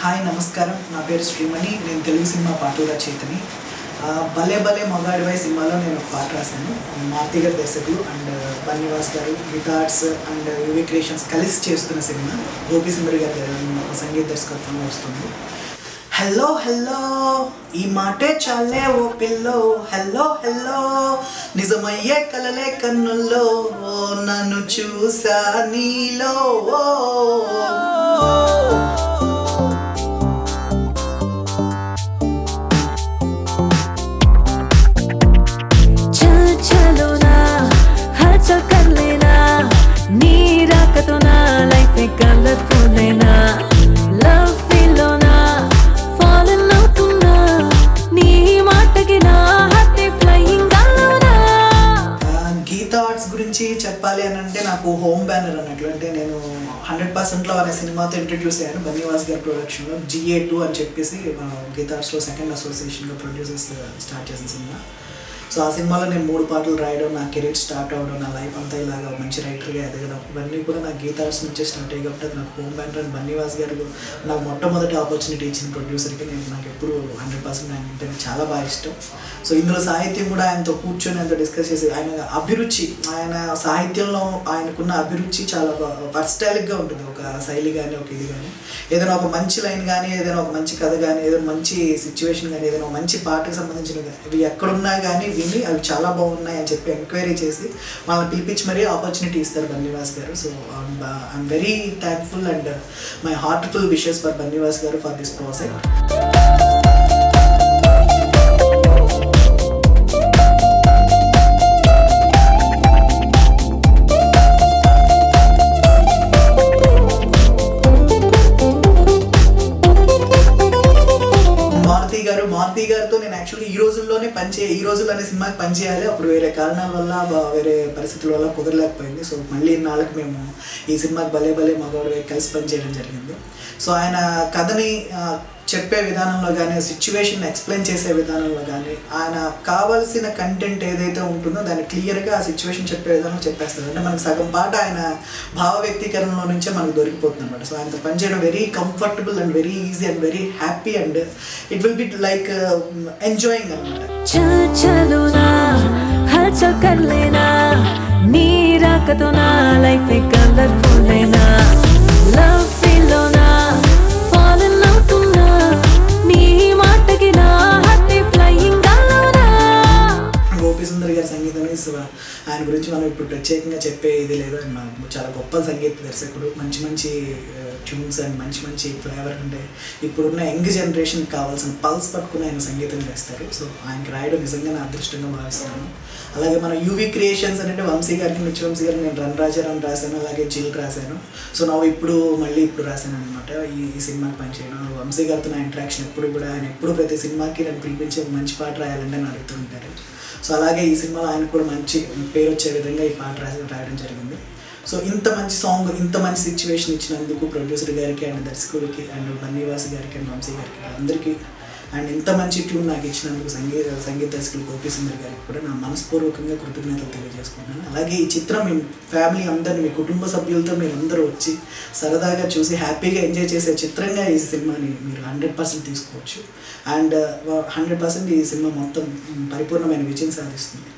Hi నమస్కారం, నా పేరు శ్రీమణి. నేను తెలుగు సినిమా పాటల రచయితని. భలే భలే మగాడివై సినిమాలో నేను ఒక పాట రాశాను. మారుతి గారి దర్శకులు అండ్ బన్నీవాస్ గారు, గిటార్స్ అండ్ యువి క్రియేషన్స్ కలిసి చేస్తున్న సినిమా. గోపి సుందరి గారి సంగీత దర్శకత్వంలో వస్తుంది. హలో హలో ఈ మాటే చాలే ఓ పిల్లో, హలో హలో నిజమయ్యే కలలే కన్నుల్లో, నన్ను చూసా నీలో. గీతా ఆర్ట్స్ గురించి చెప్పాలి అని అంటే నాకు హోమ్ బ్యానర్ అన్నట్లు. అంటే నేను 100%లో అనే సినిమాతో ఇంట్రడ్యూస్ అయ్యాను బన్నీవాస్ గారి ప్రొడక్షన్లో. GA2 అని చెప్పేసి గీతా ఆర్ట్స్లో సెకండ్ అసోసియేషన్గా ప్రొడ్యూసర్స్ స్టార్ట్ చేసిన సినిమా. సో ఆ సినిమాలో నేను 3 పాటలు రాయడం, నా కెరీర్ స్టార్ట్ అవ్వడం, నా లైఫ్ అంతా ఇలాగా మంచి రైటర్గా ఎదగడం, ఇవన్నీ కూడా నాకు గీతా ఆర్ట్స్ నుంచే స్టార్ట్ అయ్యి. కాబట్టి అది నాకు హోమ్ బ్యానర్. అండ్ బన్నీవాస్ గారు నాకు మొట్టమొదటి ఆపర్చునిటీ ఇచ్చిన ప్రొడ్యూసర్కి నాకు ఎప్పుడు 100% ఆయన అంటే చాలా బాగా ఇష్టం. సో ఇందులో సాహిత్యం కూడా ఆయనతో కూర్చొని ఆయనతో డిస్కస్ చేసి, ఆయన అభిరుచి, ఆయన సాహిత్యంలో ఆయనకున్న అభిరుచి చాలా వర్స్టైలిక్గా ఉంటుంది. ఒక శైలి కానీ, ఒక ఇది కానీ, ఏదైనా ఒక మంచి లైన్ కానీ, ఏదైనా ఒక మంచి కథ కానీ, ఏదైనా మంచి సిచ్యువేషన్ కానీ, ఏదైనా మంచి పాటకు సంబంధించిన ఇవి ఎక్కడున్నా కానీ విని అవి చాలా బాగున్నాయి అని చెప్పి ఎంక్వైరీ చేసి వాళ్ళని పిలిపించి మరీ ఆపర్చునిటీ ఇస్తారు బన్నీవాస్ గారు. So I'm very thankful and my heartful wishes for Bunny Vas గారు ఫర్ దిస్ ప్రాజెక్ట్. మారుతి గారితో నేను యాక్చువల్లీ ఈ రోజుల్లోనే ఈ రోజుల్లో అనే సినిమాకి పనిచేయాలి. అప్పుడు వేరే కారణాల వల్ల, వేరే పరిస్థితుల వల్ల కుదరలేకపోయింది. సో మళ్ళీ ఇన్నాళ్ళకి మేము ఈ సినిమాకి భలే భలే మగవాడివై కలిసి పనిచేయడం జరిగింది. సో ఆయన కథని చెప్పే విధానంలో కానీ, సిచ్యువేషన్ ఎక్స్ప్లెయిన్ చేసే విధానంలో కానీ, ఆయన కావాల్సిన కంటెంట్ ఏదైతే ఉంటుందో దాన్ని క్లియర్గా ఆ సిచ్యువేషన్ చెప్పే విధానం చెప్పేస్తారు. అంటే మనకు సగం పాట ఆయన భావ వ్యక్తీకరణలో నుంచే మనకు దొరికిపోతుంది అనమాట. సో ఆయనతో పనిచేయడం very comfortable and very easy and very happy and it will be like enjoying అనమాట. ఆయన గురించి మనం ఇప్పుడు ప్రత్యేకంగా చెప్పే ఇది లేదు. ఆయన చాలా గొప్ప సంగీత దర్శకుడు. మంచి మంచి ట్యూన్స్ అండ్ మంచి మంచి ఫ్లేవర్ అంటే ఇప్పుడున్న యంగ్ జనరేషన్కి కావాల్సిన పల్స్ పట్టుకుని ఆయన సంగీతం చేస్తారు. సో ఆయనకి రాయడం నిజంగా నా అదృష్టంగా భావిస్తున్నాను. అలాగే మన యువి క్రియేషన్స్ అంటే వంశీ గారికి, నిత్యవంశీ గారికి నేను రన్ రాజారాం రాశాను, అలాగే జిల్ రాశాను. సో నా ఇప్పుడు రాశాను అనమాట ఈ సినిమాకి పనిచేయడం. వంశీ గారితో నా ఇంటరాక్షన్ ఎప్పుడు కూడా, ఆయన ఎప్పుడు ప్రతి సినిమాకి నన్ను పిలిపించి ఒక మంచి పాట రాయాలంటే అని అడుగుతూ ఉంటారు. సో అలాగే ఈ సినిమాలో ఆయన కూడా మంచి పేరు వచ్చే విధంగా ఈ పాట రాయడం జరిగింది. సో ఇంత మంచి సాంగ్, ఇంత మంచి సిచ్యువేషన్ ఇచ్చినందుకు ప్రొడ్యూసర్ గారికి అండ్ దర్శకుడికి అండ్ బన్నీవాస్ గారికి అండ్ వంశీ గారికి అందరికీ, అండ్ ఇంత మంచి ట్యూన్ నాకు ఇచ్చినందుకు సంగీత దర్శకులు గోపి సుందరి గారికి కూడా నా మనస్పూర్వకంగా కృతజ్ఞతలు తెలియజేసుకుంటున్నాను. అలాగే ఈ చిత్రం మీ ఫ్యామిలీ అందరినీ, మీ కుటుంబ సభ్యులతో మీరు అందరూ వచ్చి సరదాగా చూసి హ్యాపీగా ఎంజాయ్ చేసే చిత్రంగా ఈ సినిమాని మీరు 100% తీసుకోవచ్చు. అండ్ 100% ఈ సినిమా మొత్తం పరిపూర్ణమైన విజయం సాధిస్తుంది.